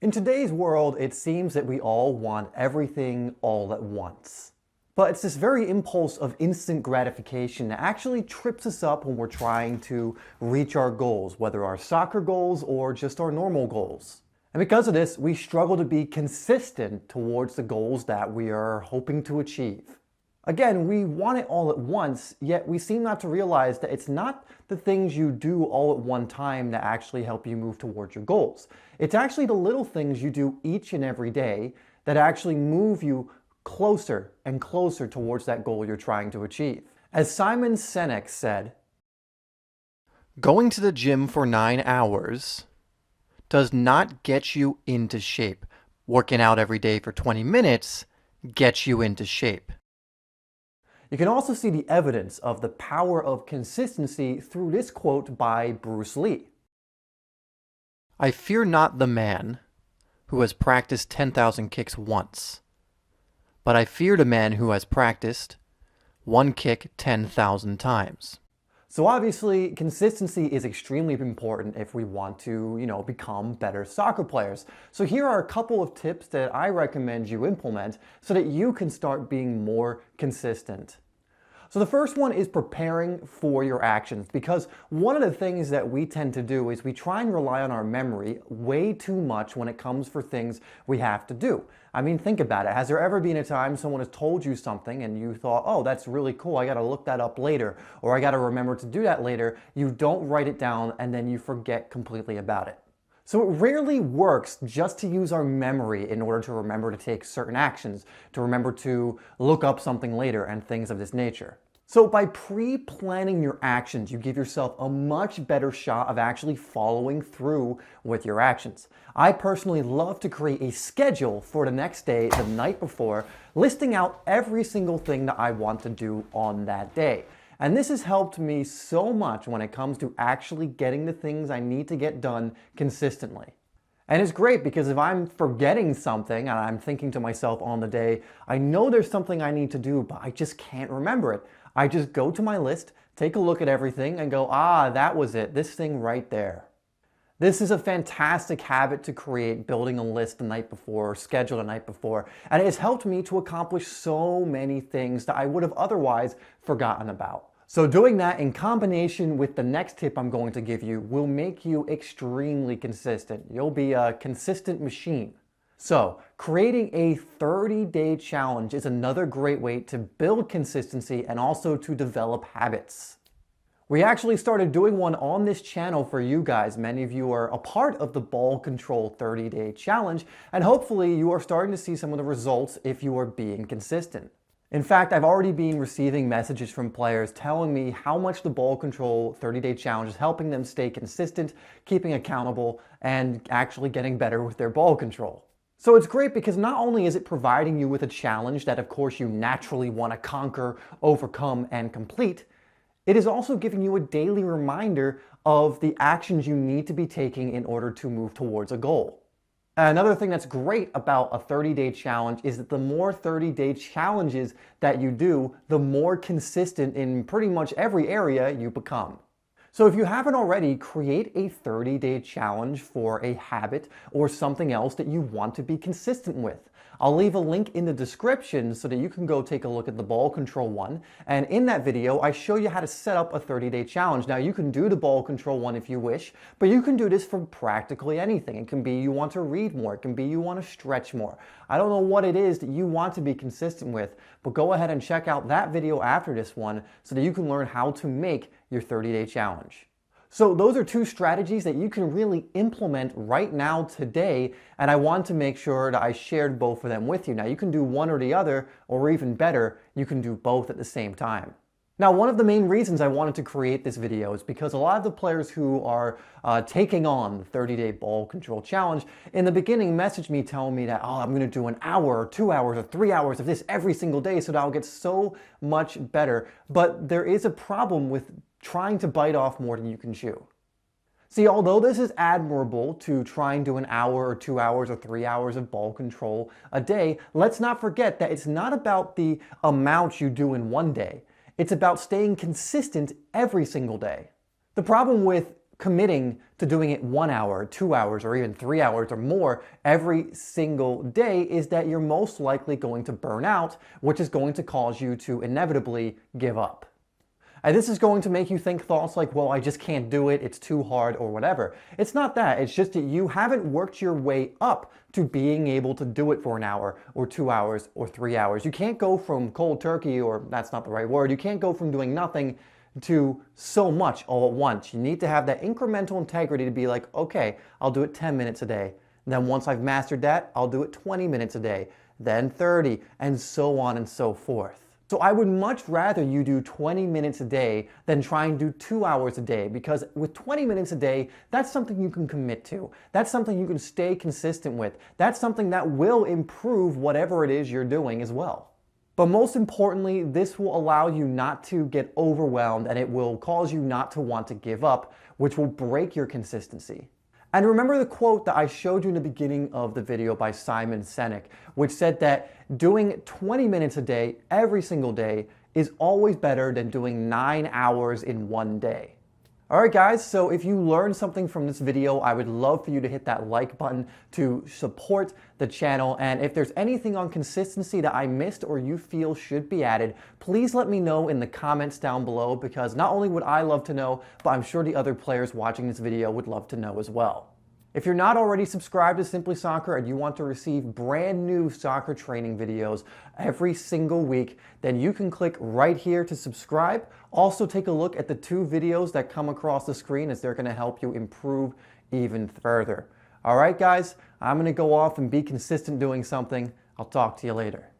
In today's world, it seems that we all want everything all at once. But it's this very impulse of instant gratification that actually trips us up when we're trying to reach our goals, whether our soccer goals or just our normal goals. And because of this, we struggle to be consistent towards the goals that we are hoping to achieve. Again, we want it all at once, yet we seem not to realize that it's not the things you do all at one time that actually help you move towards your goals. It's actually the little things you do each and every day that actually move you closer and closer towards that goal you're trying to achieve. As Simon Sinek said, "Going to the gym for 9 hours does not get you into shape. Working out every day for 20 minutes gets you into shape." You can also see the evidence of the power of consistency through this quote by Bruce Lee. "I fear not the man who has practiced 10,000 kicks once, but I fear the man who has practiced one kick 10,000 times." So obviously, consistency is extremely important if we want to, become better soccer players. So here are a couple of tips that I recommend you implement so that you can start being more consistent. So the first one is preparing for your actions, because one of the things that we tend to do is we try and rely on our memory way too much when it comes for things we have to do. I mean, think about it. Has there ever been a time someone has told you something and you thought, oh, that's really cool, I gotta look that up later, or I gotta remember to do that later? You don't write it down and then you forget completely about it. So it rarely works just to use our memory in order to remember to take certain actions, to remember to look up something later and things of this nature. So by pre-planning your actions, you give yourself a much better shot of actually following through with your actions. I personally love to create a schedule for the next day, the night before, listing out every single thing that I want to do on that day. And this has helped me so much when it comes to actually getting the things I need to get done consistently. And it's great because if I'm forgetting something and I'm thinking to myself on the day, I know there's something I need to do, but I just can't remember it. I just go to my list, take a look at everything and go, that was it, this thing right there. This is a fantastic habit to create, building a list the night before, schedule the night before, and it has helped me to accomplish so many things that I would have otherwise forgotten about. So doing that in combination with the next tip I'm going to give you will make you extremely consistent. You'll be a consistent machine. So creating a 30-day challenge is another great way to build consistency and also to develop habits. We actually started doing one on this channel for you guys. Many of you are a part of the Ball Control 30-day challenge, and hopefully you are starting to see some of the results if you are being consistent. In fact, I've already been receiving messages from players telling me how much the Ball Control 30-day challenge is helping them stay consistent, keeping accountable, and actually getting better with their ball control. So it's great because not only is it providing you with a challenge that of course you naturally want to conquer, overcome, and complete, it is also giving you a daily reminder of the actions you need to be taking in order to move towards a goal. Another thing that's great about a 30-day challenge is that the more 30-day challenges that you do, the more consistent in pretty much every area you become. So if you haven't already, create a 30-day challenge for a habit or something else that you want to be consistent with. I'll leave a link in the description so that you can go take a look at the ball control one. And in that video, I show you how to set up a 30-day challenge. Now you can do the ball control one if you wish, but you can do this for practically anything. It can be you want to read more. It can be you want to stretch more. I don't know what it is that you want to be consistent with, but go ahead and check out that video after this one so that you can learn how to make your 30-day challenge. So those are two strategies that you can really implement right now today, and I want to make sure that I shared both of them with you. Now you can do one or the other, or even better, you can do both at the same time. Now one of the main reasons I wanted to create this video is because a lot of the players who are taking on the 30-day ball control challenge in the beginning messaged me telling me that, I'm going to do an hour or 2 hours or 3 hours of this every single day so that I'll get so much better. But there is a problem with trying to bite off more than you can chew. See, although this is admirable to try and do an hour or 2 hours or 3 hours of ball control a day, let's not forget that it's not about the amount you do in one day. It's about staying consistent every single day. The problem with committing to doing it 1 hour, 2 hours, or even 3 hours or more every single day is that you're most likely going to burn out, which is going to cause you to inevitably give up. And this is going to make you think thoughts like, well, I just can't do it, it's too hard, or whatever. It's not that, it's just that you haven't worked your way up to being able to do it for an hour, or 2 hours, or 3 hours. You can't go from cold turkey, or that's not the right word, you can't go from doing nothing to so much all at once. You need to have that incremental integrity to be like, okay, I'll do it 10 minutes a day. Then once I've mastered that, I'll do it 20 minutes a day, then 30, and so on and so forth. So I would much rather you do 20 minutes a day than try and do 2 hours a day, because with 20 minutes a day, that's something you can commit to. That's something you can stay consistent with. That's something that will improve whatever it is you're doing as well. But most importantly, this will allow you not to get overwhelmed, and it will cause you not to want to give up, which will break your consistency. And remember the quote that I showed you in the beginning of the video by Simon Sinek, which said that doing 20 minutes a day every single day is always better than doing 9 hours in one day. Alright guys, so if you learned something from this video, I would love for you to hit that like button to support the channel. And if there's anything on consistency that I missed or you feel should be added, please let me know in the comments down below, because not only would I love to know, but I'm sure the other players watching this video would love to know as well. If you're not already subscribed to Simply Soccer and you want to receive brand new soccer training videos every single week, then you can click right here to subscribe. Also take a look at the 2 videos that come across the screen, as they're going to help you improve even further. Alright guys, I'm going to go off and be consistent doing something. I'll talk to you later.